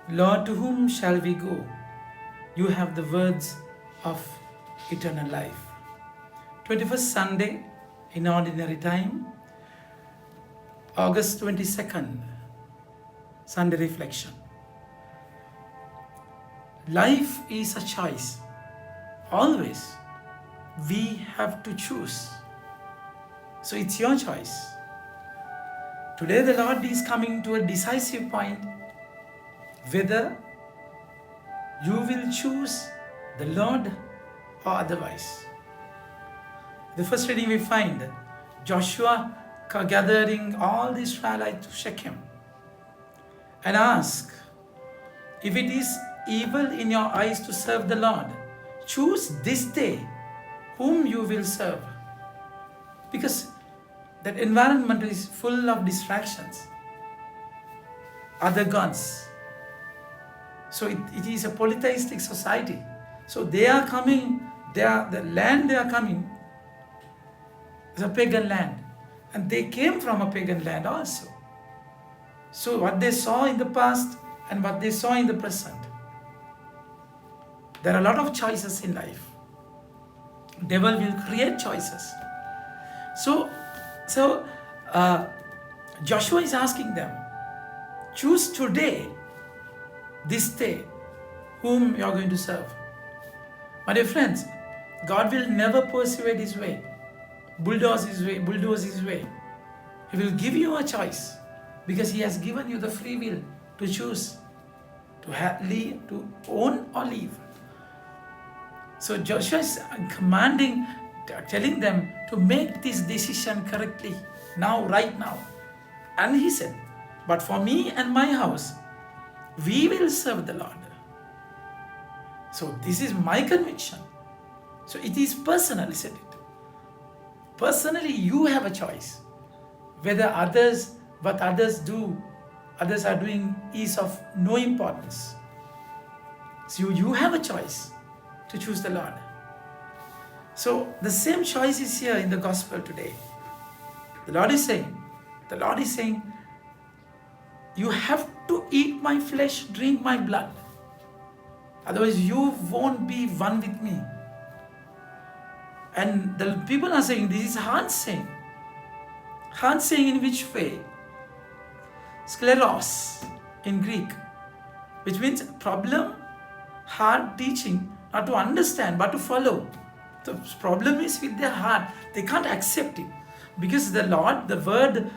Lord, to whom shall we go? You have the words of eternal life. 21st Sunday in ordinary time, August 22nd, Sunday reflection. Life is a choice. Always we have to choose. So it's your choice. Today the Lord is coming to a decisive point whether you will choose the Lord or otherwise. The first reading we find Joshua gathering all the Israelites to Shechem and ask, if it is evil in your eyes to serve the Lord, choose this day whom you will serve. Because that environment is full of distractions, other gods. So it is a polytheistic society. So they are coming, the land they are coming is a pagan land. And they came from a pagan land also. So what they saw in the past and what they saw in the present. There are a lot of choices in life. Devil will create choices. So Joshua is asking them, choose today, this day, whom you are going to serve. My dear friends, God will never persuade his way, bulldoze his way. He will give you a choice because he has given you the free will to choose, to own or leave. So Joshua is commanding, telling them to make this decision correctly, now, right now. And he said, but for me and my house, we will serve the Lord. So this is my conviction. So it is personal, isn't it? Personally, you have a choice. Whether what others are doing is of no importance. So you have a choice to choose the Lord. So the same choice is here in the gospel today. The Lord is saying, you have to eat my flesh, drink my blood. Otherwise you won't be one with me. And the people are saying, this is hard saying. Hard saying in which way? Skleros in Greek, which means problem, hard teaching, not to understand but to follow. The problem is with their heart. They can't accept it. Because the word,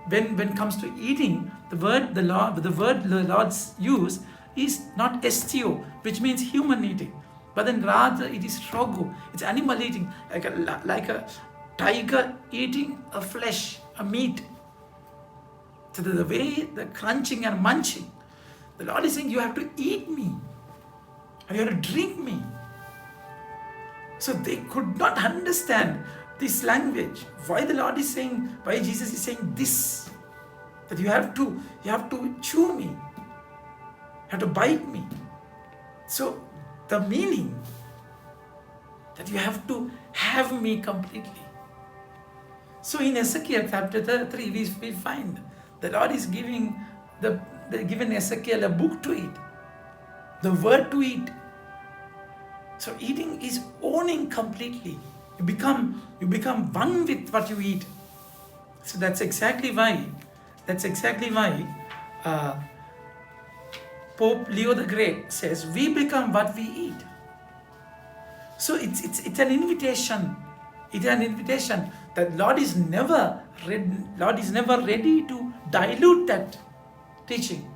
when it comes to eating, the word the Lord's use is not estio, which means human eating. But then rather it is strogo. It's animal eating, like a tiger eating a flesh, a meat. So the way the crunching and munching, the Lord is saying you have to eat me and you have to drink me. So they could not understand this language. Why the Lord is saying, why Jesus is saying this, that you have to chew me, you have to bite me. So the meaning that you have to have me completely. So in Ezekiel chapter 3, we find the Lord is giving given Ezekiel a book to eat, the word to eat. So eating is owning completely. You become one with what you eat. So that's exactly why Pope Leo the Great says we become what we eat. So it's an invitation. It's an invitation that Lord is never ready to dilute that teaching.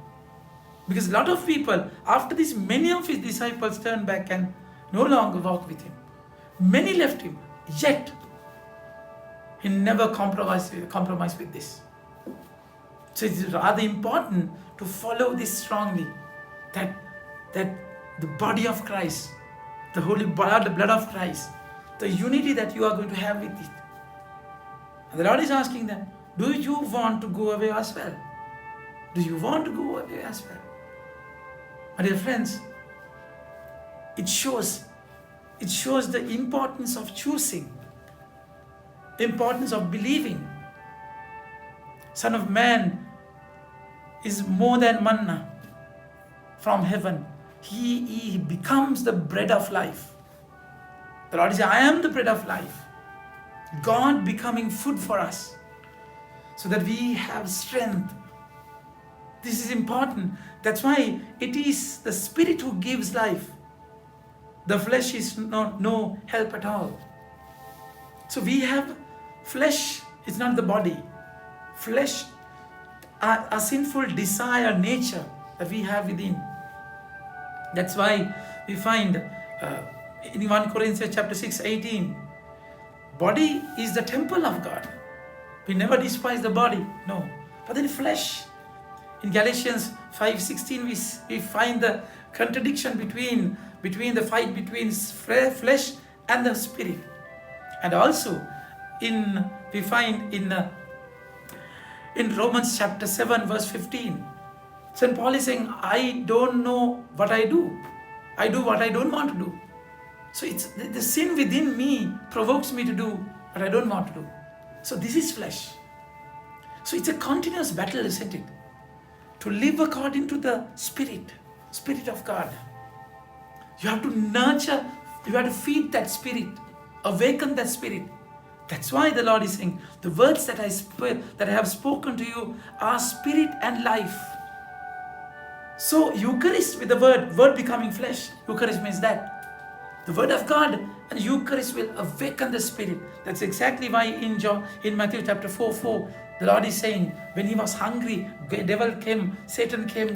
Because a lot of people, after this, many of his disciples turned back and no longer walk with him. Many left him, yet he never compromised with this. So it is rather important to follow this strongly, that the body of Christ, the holy blood, the blood of Christ, the unity that you are going to have with it. And the Lord is asking them, do you want to go away as well? Do you want to go away as well? My dear friends, it shows the importance of choosing, importance of believing. Son of Man is more than manna. from heaven. He becomes the bread of life. The Lord says, I am the bread of life. God becoming food for us so that we have strength. This is important. That's why it is the Spirit who gives life. The flesh is no help at all. So we have flesh, it's not the body. Flesh, a sinful desire, nature that we have within. That's why we find in 1 Corinthians chapter 6:18, body is the temple of God. We never despise the body, no. But then flesh, in Galatians 5:16, we find the contradiction between the fight between flesh and the spirit. And also we find in Romans chapter 7 verse 15, St. Paul is saying, I don't know what I do. I do what I don't want to do. So it's the sin within me provokes me to do what I don't want to do. So this is flesh. So it's a continuous battle, isn't it? To live according to the Spirit of God. You have to nurture, you have to feed that Spirit, awaken that Spirit. That's why the Lord is saying, the words that I have spoken to you are spirit and life. So Eucharist with the word becoming flesh. Eucharist means that. The word of God and Eucharist will awaken the Spirit. That's exactly why in Matthew chapter 4:4, the Lord is saying, when he was hungry, Satan came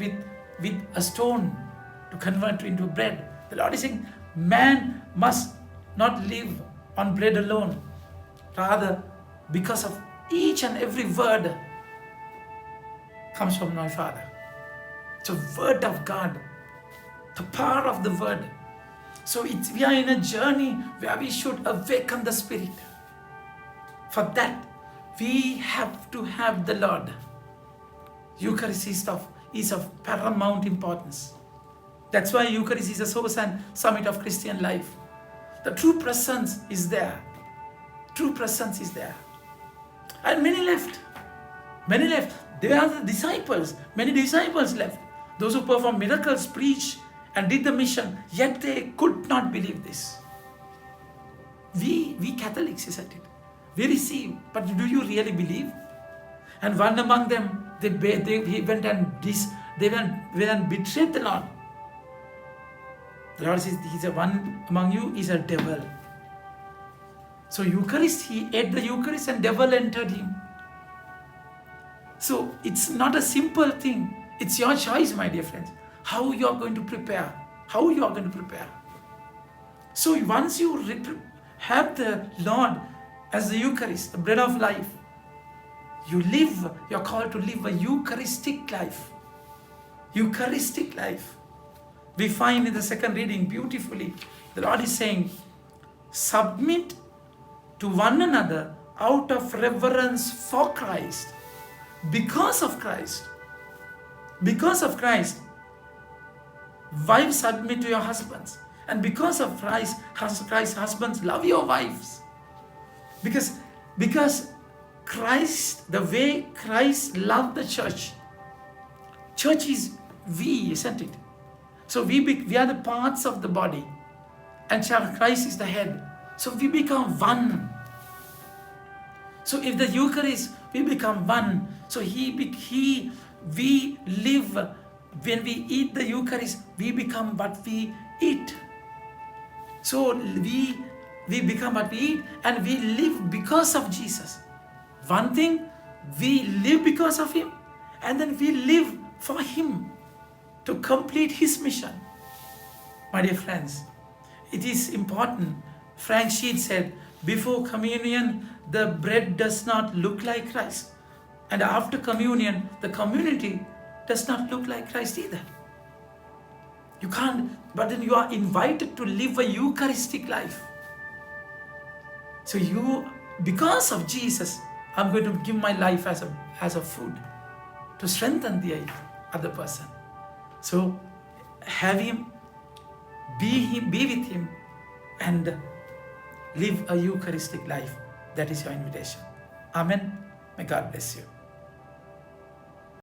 with a stone to convert into bread. The Lord is saying, man must not live on bread alone. Rather, because of each and every word comes from my Father. It's a word of God, the power of the word. So we are in a journey where we should awaken the Spirit. For that, we have to have the Lord. Eucharist is of paramount importance. That's why Eucharist is the source and summit of Christian life. The true presence is there. True presence is there. And many left. They are the disciples. Many disciples left. Those who performed miracles, preached, and did the mission, yet they could not believe this. We Catholics, isn't it? We receive, but do you really believe? And one among them, they went and betrayed the Lord. The Lord says, he's a one among you is a devil. So Eucharist, he ate the Eucharist and devil entered him. So it's not a simple thing. It's your choice, my dear friends, how you are going to prepare. So once you have the Lord as the Eucharist, the bread of life, you're called to live a Eucharistic life. Eucharistic life. We find in the second reading beautifully, the Lord is saying, submit to one another out of reverence for Christ. Because of Christ, wives submit to your husbands. And because of Christ, husbands, love your wives. Because Christ, the way Christ loved the church is we, isn't it? So we are the parts of the body, and Christ is the head. So we become one. So if the Eucharist, we become one. So we live, when we eat the Eucharist, we become what we eat. So we become what we eat, and we live because of Jesus. One thing, we live because of Him, and then we live for Him to complete His mission. My dear friends, it is important. Frank Sheed said, before communion, the bread does not look like Christ. And after communion, the community does not look like Christ either. You can't, but then you are invited to live a Eucharistic life. So because of Jesus, I'm going to give my life as a food to strengthen the other person. So have Him, be with Him, and live a Eucharistic life. That is your invitation. Amen. May God bless you.